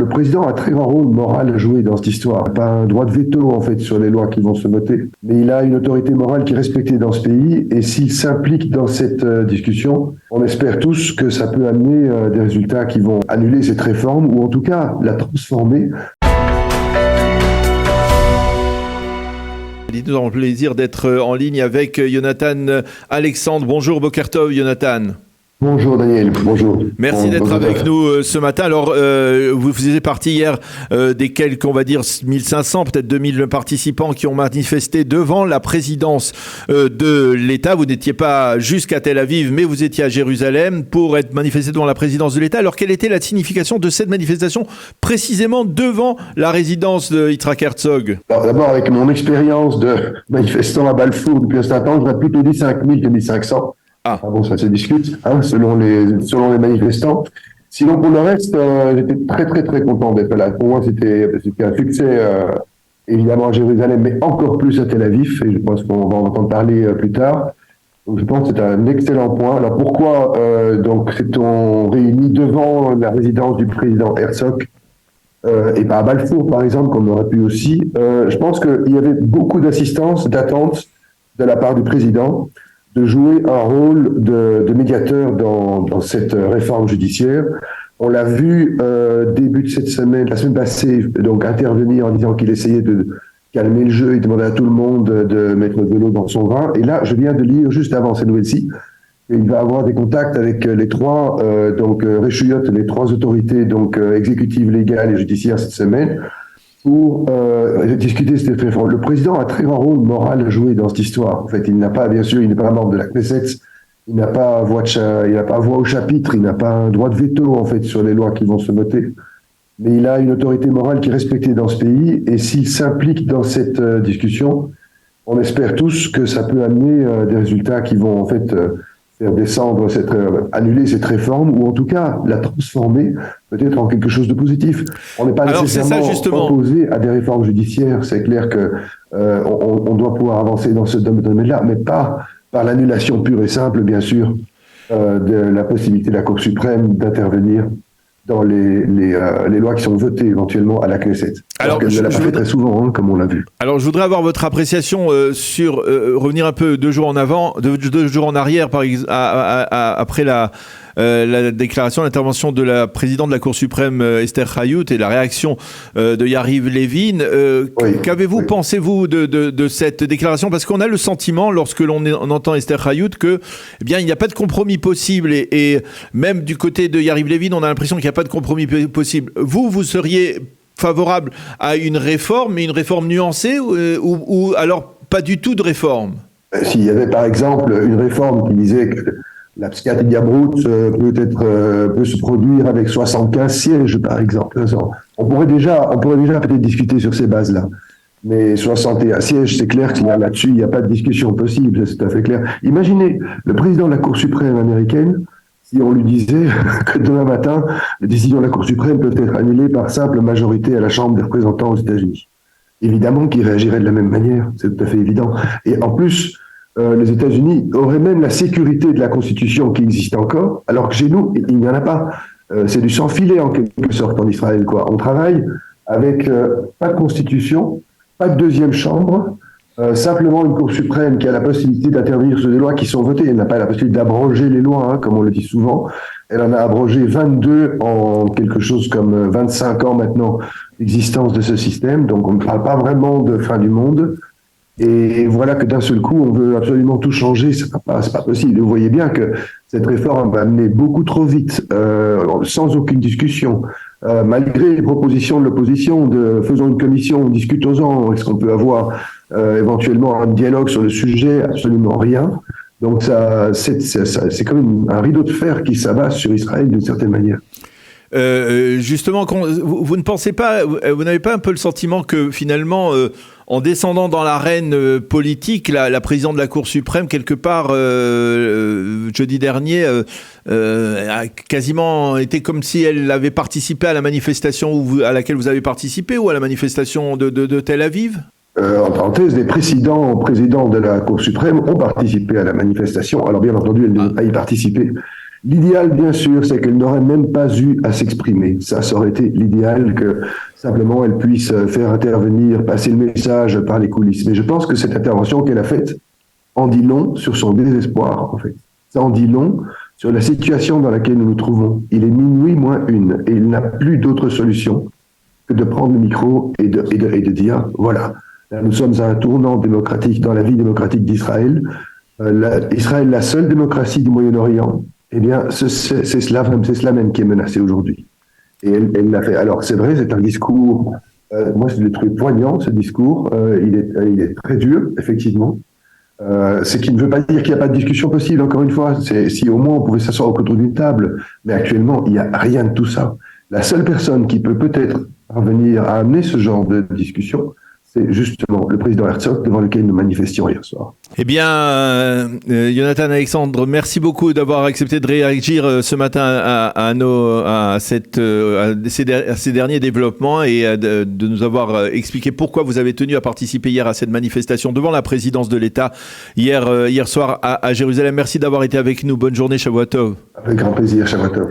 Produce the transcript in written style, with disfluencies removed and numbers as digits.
le président a un très grand rôle moral à jouer dans cette histoire. Il n'a pas un droit de veto, en fait, sur les lois qui vont se voter. Mais il a une autorité morale qui est respectée dans ce pays. Et s'il s'implique dans cette discussion, on espère tous que ça peut amener des résultats qui vont annuler cette réforme ou en tout cas la transformer. Nous avons le plaisir d'être en ligne avec Jonathan Alexandre. Bonjour Boker Tov, Jonathan. Bonjour Daniel, bonjour. Merci d'être avec nous ce matin. Alors, vous faisiez partie hier des quelques, on va dire, 1500, peut-être 2000 participants qui ont manifesté devant la présidence de l'État. Vous n'étiez pas jusqu'à Tel Aviv, mais vous étiez à Jérusalem pour être manifesté devant la présidence de l'État. Alors, quelle était la signification de cette manifestation précisément devant la résidence de Yitzhak Herzog? Alors, d'abord, avec mon expérience de manifestant à Balfour depuis un certain temps, j'aurais plutôt dit 5000 que 1500. Ah bon, ça se discute, selon les manifestants. Sinon, pour le reste, j'étais très, très, très content d'être là. Pour moi, c'était un succès, évidemment, à Jérusalem, mais encore plus à Tel Aviv, et je pense qu'on va en entendre parler plus tard. Donc, je pense que c'est un excellent point. Alors, pourquoi donc s'est-on réunis devant la résidence du président Herzog et pas à Balfour, par exemple, comme on aurait pu aussi? Je pense qu'il y avait beaucoup d'assistance, d'attente de la part du président, de jouer un rôle de médiateur dans cette réforme judiciaire. On l'a vu début de cette semaine, la semaine passée, donc intervenir en disant qu'il essayait de calmer le jeu et demander à tout le monde de mettre de l'eau dans son vin. Et là, je viens de lire juste avant ces nouvelles-ci, il va avoir des contacts avec les trois Réchouillottes, les trois autorités donc exécutives, légales et judiciaires cette semaine, pour discuter de cette réforme. Le président a un très grand rôle moral à jouer dans cette histoire. En fait, il n'a pas, bien sûr, il n'est pas membre de la Knesset, il n'a pas voix au chapitre, il n'a pas un droit de veto, en fait, sur les lois qui vont se voter. Mais il a une autorité morale qui est respectée dans ce pays, et s'il s'implique dans cette discussion, on espère tous que ça peut amener des résultats qui vont, en fait, faire descendre annuler cette réforme, ou en tout cas la transformer peut-être en quelque chose de positif. On n'est pas nécessairement opposé à des réformes judiciaires, c'est clair que on doit pouvoir avancer dans ce domaine-là, mais pas par l'annulation pure et simple, bien sûr, de la possibilité de la Cour suprême d'intervenir dans les lois qui sont votées éventuellement à la Knesset. Alors qu'elle ne l'a pas fait très souvent, comme on l'a vu. Alors, je voudrais avoir votre appréciation sur revenir un peu 2 jours en arrière, par exemple, après la déclaration, l'intervention de la présidente de la Cour suprême, Esther Hayut, et la réaction de Yariv Levin. Qu'avez-vous, pensez-vous de cette déclaration? Parce qu'on a le sentiment, lorsque l'on entend Esther Hayut, que, eh bien, il n'y a pas de compromis possible. Et même du côté de Yariv Levin, on a l'impression qu'il n'y a pas de compromis possible. Vous seriez favorable à une réforme, mais une réforme nuancée, ou alors pas du tout de réforme? S'il y avait, par exemple, une réforme qui disait que la psychiatrie Gabrout peut se produire avec 75 sièges, par exemple. On pourrait déjà peut-être discuter sur ces bases-là. Mais 61 sièges, c'est clair qu'il y a là-dessus, il n'y a pas de discussion possible, c'est tout à fait clair. Imaginez le président de la Cour suprême américaine, si on lui disait que demain matin, les décisions de la Cour suprême peuvent être annulées par simple majorité à la Chambre des représentants aux États-Unis. Évidemment qu'il réagirait de la même manière, c'est tout à fait évident. Et en plus, les États-Unis auraient même la sécurité de la Constitution qui existe encore, alors que chez nous, il n'y en a pas. C'est du sans-filet en quelque sorte en Israël, quoi. On travaille avec pas de Constitution, pas de deuxième chambre, simplement une Cour suprême qui a la possibilité d'intervenir sur des lois qui sont votées. Elle n'a pas la possibilité d'abroger les lois, comme on le dit souvent. Elle en a abrogé 22 en quelque chose comme 25 ans maintenant d'existence de ce système. Donc on ne parle pas vraiment de fin du monde. Et voilà que d'un seul coup, on veut absolument tout changer. C'est pas possible. Vous voyez bien que cette réforme va amener beaucoup trop vite, sans aucune discussion. Malgré les propositions de l'opposition, faisons une commission, discutons-en, est-ce qu'on peut avoir éventuellement un dialogue sur le sujet? Absolument rien. Donc c'est comme un rideau de fer qui s'abat sur Israël d'une certaine manière. Justement, vous ne pensez pas, vous n'avez pas un peu le sentiment que finalement, en descendant dans l'arène politique, la présidente de la Cour suprême, quelque part, jeudi dernier, a quasiment été comme si elle avait participé à la manifestation à laquelle vous avez participé, ou à la manifestation de Tel Aviv? En parenthèse, les précédents présidents de la Cour suprême ont participé à la manifestation. Alors bien entendu, elle ne devait pas y participer. L'idéal, bien sûr, c'est qu'elle n'aurait même pas eu à s'exprimer. Ça aurait été l'idéal, que simplement elle puisse faire intervenir, passer le message par les coulisses. Mais je pense que cette intervention qu'elle a faite en dit long sur son désespoir, en fait. Ça en dit long sur la situation dans laquelle nous nous trouvons. Il est minuit moins une, et il n'a plus d'autre solution que de prendre le micro et de dire, voilà, là, nous sommes à un tournant démocratique dans la vie démocratique d'Israël. Israël, la seule démocratie du Moyen-Orient, eh bien, c'est cela même qui est menacé aujourd'hui. Et elle l'a fait. Alors, c'est vrai, c'est un discours, moi je l'ai trouvé poignant, ce discours, il est très dur, effectivement. Ce qui ne veut pas dire qu'il n'y a pas de discussion possible, encore une fois. Si au moins on pouvait s'asseoir autour d'une table, mais actuellement, il n'y a rien de tout ça. La seule personne qui peut peut-être parvenir à amener ce genre de discussion, c'est justement le président Herzog, devant lequel nous manifestions hier soir. Eh bien, Jonathan Alexandre, merci beaucoup d'avoir accepté de réagir ce matin à ces derniers développements et de nous avoir expliqué pourquoi vous avez tenu à participer hier à cette manifestation devant la présidence de l'État hier soir à Jérusalem. Merci d'avoir été avec nous. Bonne journée, Shavuot Tov. Avec grand plaisir, Shavuot Tov.